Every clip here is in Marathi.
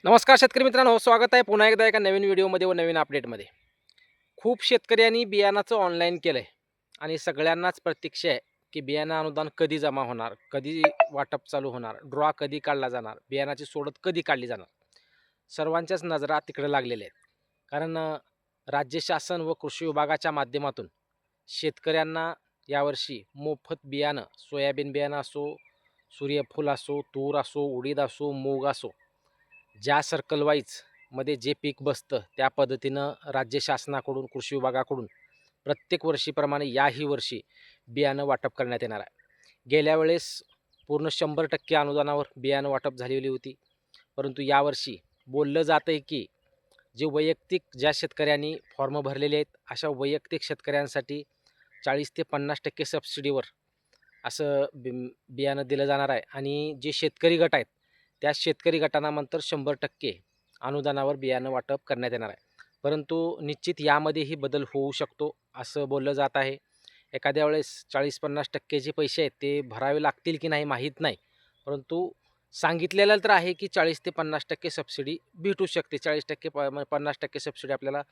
नमस्कार शेतकरी मित्रांनो, स्वागत आहे पुन्हा एकदा एका नवीन व्हिडिओमध्ये व नवीन अपडेटमध्ये. खूप शेतकऱ्यांनी बियाणाचं ऑनलाईन केलंय आणि सगळ्यांनाच प्रतीक्षा आहे, की बियाणं अनुदान कधी जमा होणार, कधी वाटप चालू होणार, ड्रॉ कधी काढला जाणार, बियाणाची सोडत कधी काढली जाणार. सर्वांच्याच नजरा तिकडे लागलेल्या आहेत. कारण राज्य शासन व कृषी विभागाच्या माध्यमातून शेतकऱ्यांना यावर्षी मोफत बियाणं, सोयाबीन बियाणं असो, सूर्यफूल असो, तूर असो, उडीद असो, मूग असो, ज्या सर्कल वाईज मध्ये जे पीक बसतं त्या पद्धतीनं राज्य शासनाकडून कृषी विभागाकडून प्रत्येक वर्षीप्रमाणे याही वर्षी बियाणं वाटप करण्यात येणार आहे. गेल्या वेळेस पूर्ण 100% अनुदानावर बियाणं वाटप झालेली होती. परंतु यावर्षी बोललं जातं आहे की जे वैयक्तिक ज्या शेतकऱ्यांनी फॉर्म भरलेले आहेत अशा वैयक्तिक शेतकऱ्यांसाठी 40 ते 50% सबसिडीवर असं बियाणं दिलं जाणार आहे आणि जे शेतकरी गट आहेत त्या शेतकरी गटांना नंतर 100% अनुदानावर बियाणं वाटप करण्यात येणार आहे. परंतु निश्चित यामध्येही बदल होऊ शकतो असं बोललं जात आहे. एखाद्या वेळेस 40-50% जे पैसे आहेत ते भरावे लागतील की नाही माहीत नाही. परंतु सांगितलेलं तर आहे की 40 ते 50% सबसिडी भेटू शकते. 40% 50% सबसिडी आपल्याला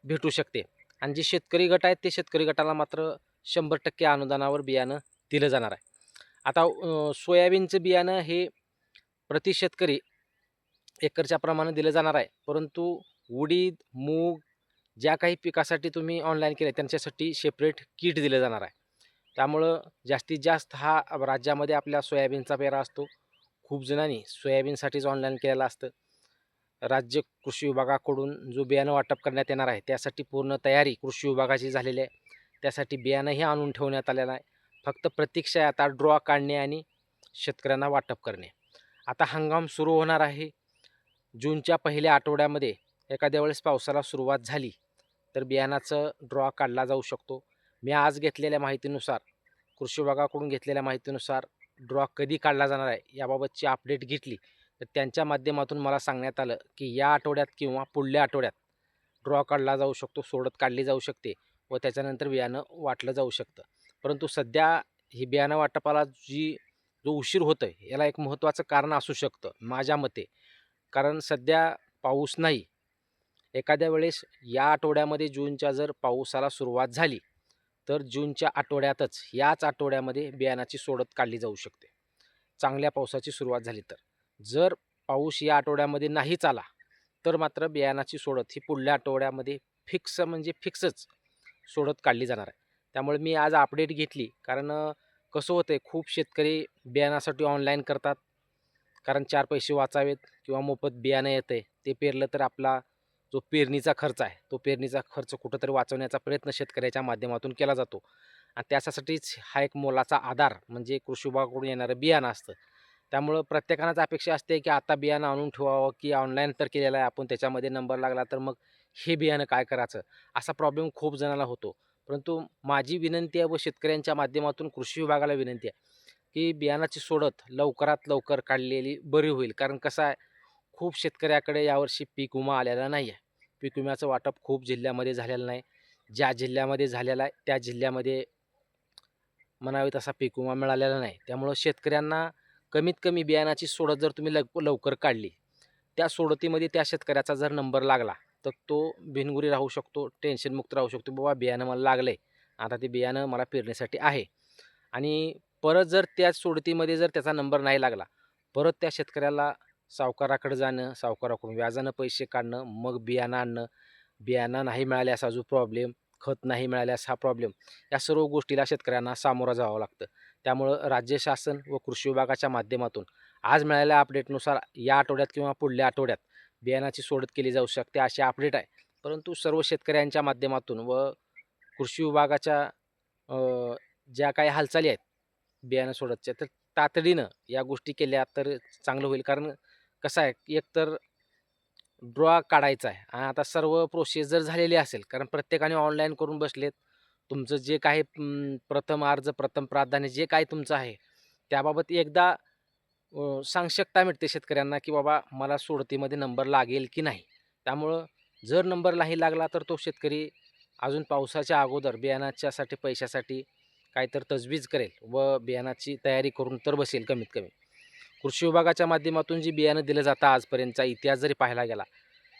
भेटू शकते. आणि जे शेतकरी गट आहेत ते शेतकरी गटाला मात्र 100% अनुदानावर बियाणं दिलं जाणार आहे. आता सोयाबीनचं बियाणं हे प्रति शेतकरी एकरच्या प्रमाणे दिलं जाणार आहे. परंतु उडीद, मूग ज्या काही पिकासाठी तुम्ही ऑनलाईन केलं त्यांच्यासाठी सेपरेट किट दिलं जाणार आहे. त्यामुळं जास्तीत जास्त हा राज्यामध्ये आपल्या सोयाबीनचा पेरा असतो. खूप जणांनी सोयाबीनसाठीच ऑनलाईन केलेलं असतं. राज्य कृषी विभागाकडून जो बियाणं वाटप करण्यात येणार आहे त्यासाठी पूर्ण तयारी कृषी विभागाची झालेली आहे. त्यासाठी बियाणंही आणून ठेवण्यात आलेलं आहे. फक्त प्रतीक्षा आहे आता ड्रॉ काढणे आणि शेतकऱ्यांना वाटप करणे. आता हंगाम सुरू होणार आहे. जूनच्या पहिल्या आठवड्यामध्ये एखाद्या वेळेस पावसाला सुरुवात झाली तर बियाणाचं ड्रॉ काढला जाऊ शकतो. मी आज घेतलेल्या माहितीनुसार, कृषी विभागाकडून घेतलेल्या माहितीनुसार ड्रॉ कधी काढला जाणार आहे याबाबतची अपडेट घेतली तर त्यांच्या माध्यमातून मला सांगण्यात आलं की या आठवड्यात किंवा पुढल्या आठवड्यात ड्रॉ काढला जाऊ शकतो, सोडत काढली जाऊ शकते व त्याच्यानंतर बियाणं वाटलं जाऊ शकतं. परंतु सध्या ही बियाणं वाटपाला जो उशीर होतोय याला एक महत्त्वाचं कारण असू शकतं माझ्या मते. कारण सध्या पाऊस नाही. एखाद्या वेळेस या आठवड्यामध्ये जूनच्या जर पावसाला सुरुवात झाली, तर जूनच्या आठवड्यातच याच आठवड्यामध्ये बियाणाची सोडत काढली जाऊ शकते. चांगल्या पावसाची सुरुवात झाली तर. जर पाऊस या आठवड्यामध्ये नाहीच आला, तर मात्र बियाणाची सोडत ही पुढल्या आठवड्यामध्ये फिक्स म्हणजे फिक्सच सोडत काढली जाणार आहे. त्यामुळे मी आज अपडेट घेतली कारण कसं होतंय खूप शेतकरी बियाणासाठी ऑनलाईन करतात. कारण 4 पैसे वाचावेत किंवा मोफत बियाणं येतंय. ते पेरलं तर आपला जो पेरणीचा खर्च आहे, तो पेरणीचा खर्च कुठेतरी वाचवण्याचा प्रयत्न शेतकऱ्याच्या माध्यमातून केला जातो. आणि त्याच्यासाठीच हा एक मोलाचा आधार म्हणजे कृषी विभागाकडून येणारं बियाणं असतं. त्यामुळं प्रत्येकालाच अपेक्षा असते, की आता बियाणं आणून ठेवावं, की ऑनलाईन तर केलेलं आहे आपण त्याच्यामध्ये नंबर लागला तर मग हे बियाणं काय करायचं? असा प्रॉब्लेम खूप जणांना होतो. परंतु माझी विनंती आहे व शेतकऱ्यांच्या माध्यमातून कृषी विभागाला विनंती आहे, की बियाणाची सोडत लवकरात लवकर काढलेली बरी होईल. कारण कसं आहे, खूप शेतकऱ्याकडे यावर्षी पीक विमा आलेला नाही आहे. पीक विम्याचं वाटप खूप जिल्ह्यामध्ये झालेलं नाही. ज्या जिल्ह्यामध्ये झालेला आहे, त्या जिल्ह्यामध्ये म्हणावे तसा पीक विमा मिळालेला नाही. त्यामुळं शेतकऱ्यांना कमीत कमी बियाणाची सोडत जर तुम्ही लवकर काढली, त्या सोडतीमध्ये त्या शेतकऱ्याचा जर नंबर लागला, तर तो बिनगुरी राहू शकतो, टेन्शनमुक्त राहू शकतो. बाबा बियाणं मला लागलंय, आता ते बियाणं मला पेरण्यासाठी आहे. आणि परत जर त्या सोडतीमध्ये जर त्याचा नंबर नाही लागला, परत त्या शेतकऱ्याला सावकाराकडे जाणं, सावकाराकडून व्याजानं पैसे काढणं, मग बियाणं आणणं, बियाणं नाही मिळाल्यास जो प्रॉब्लेम, खत नाही मिळाल्यास हा प्रॉब्लेम, या सर्व गोष्टीला शेतकऱ्यांना सामोरं जावं लागतं. त्यामुळं राज्य शासन व कृषी विभागाच्या माध्यमातून आज मिळालेल्या अपडेटनुसार या आठवड्यात किंवा पुढल्या आठवड्यात बियाणाची सोडत केली जाऊ शकते अशी अपडेट आहे. परंतु सर्व शेतकऱ्यांच्या माध्यमातून व कृषी विभागाच्या ज्या काही हालचाली आहेत बियाणं सोडतच्या, तर तातडीनं या गोष्टी केल्या तर चांगलं होईल. कारण कसं आहे, एकतर ड्रॉ काढायचा आहे आणि आता सर्व प्रोसेस जर झालेली असेल, कारण प्रत्येकाने ऑनलाईन करून बसलेत. तुमचं जे काही प्रथम अर्ज, प्रथम प्राधान्य जे काही तुमचं आहे, त्याबाबत एकदा साशंकता मिळते शेतकऱ्यांना, की बाबा मला सोडतीमध्ये नंबर लागेल की नाही. त्यामुळं जर नंबर नाही लागला, तर तो शेतकरी अजून पावसाच्या अगोदर बियाणाच्यासाठी पैशासाठी काहीतरी तजवीज करेल व बियाणाची तयारी करून तर बसेल कमीत कमी. कृषी विभागाच्या माध्यमातून जी बियाणं दिलं जातं आजपर्यंतचा इतिहास जरी पाहायला गेला,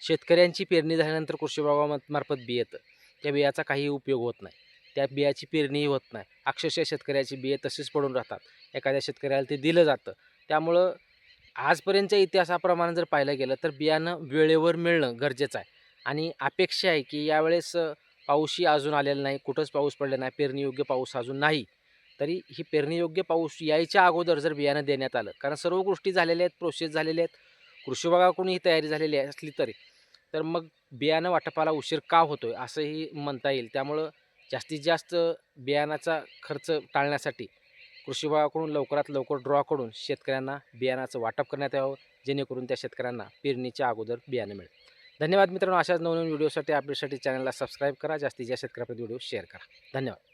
शेतकऱ्यांची पेरणी झाल्यानंतर कृषी विभागामार्फत बी येतं. त्या बियाचा काहीही उपयोग होत नाही. त्या बियाची पेरणीही होत नाही. अक्षरशः शेतकऱ्याची बिये तशीच पडून राहतात. एखाद्या शेतकऱ्याला ते दिलं जातं. त्यामुळं आजपर्यंतच्या इतिहासाप्रमाणे जर पाहिलं गेलं तर बियाणं वेळेवर मिळणं गरजेचं आहे. आणि अपेक्षा आहे की यावेळेस पाऊसही अजून आलेला नाही, कुठंच पाऊस पडला नाही, पेरणीयोग्य पाऊस अजून नाही. तरी ही पेरणीयोग्य पाऊस यायच्या अगोदर जर बियाणं देण्यात आलं, कारण सर्व गोष्टी झालेल्या आहेत, प्रोसेस झालेल्या आहेत, कृषी विभागाकडून ही तयारी झालेली असली तरी, तर मग बियाणं वाटपाला उशीर का होतोय असंही म्हणता येईल. त्यामुळं जास्तीत जास्त बियाणाचा खर्च टाळण्यासाठी कृषी विभागाकडून लवकरात लवकर ड्रॉ करून शेतकऱ्यांना बियाणाचं वाटप करण्यात यावं, जेणेकरून त्या शेतकऱ्यांना पेरणीच्या अगोदर बियाणं मिळेल. धन्यवाद मित्रांनो. अशाच नवनवीन व्हिडिओसाठी अपडेटसाठी चॅनलला सबस्क्राईब करा. जास्तीत जास्त शेतकऱ्यापर्यंत व्हिडिओ शेअर करा. धन्यवाद.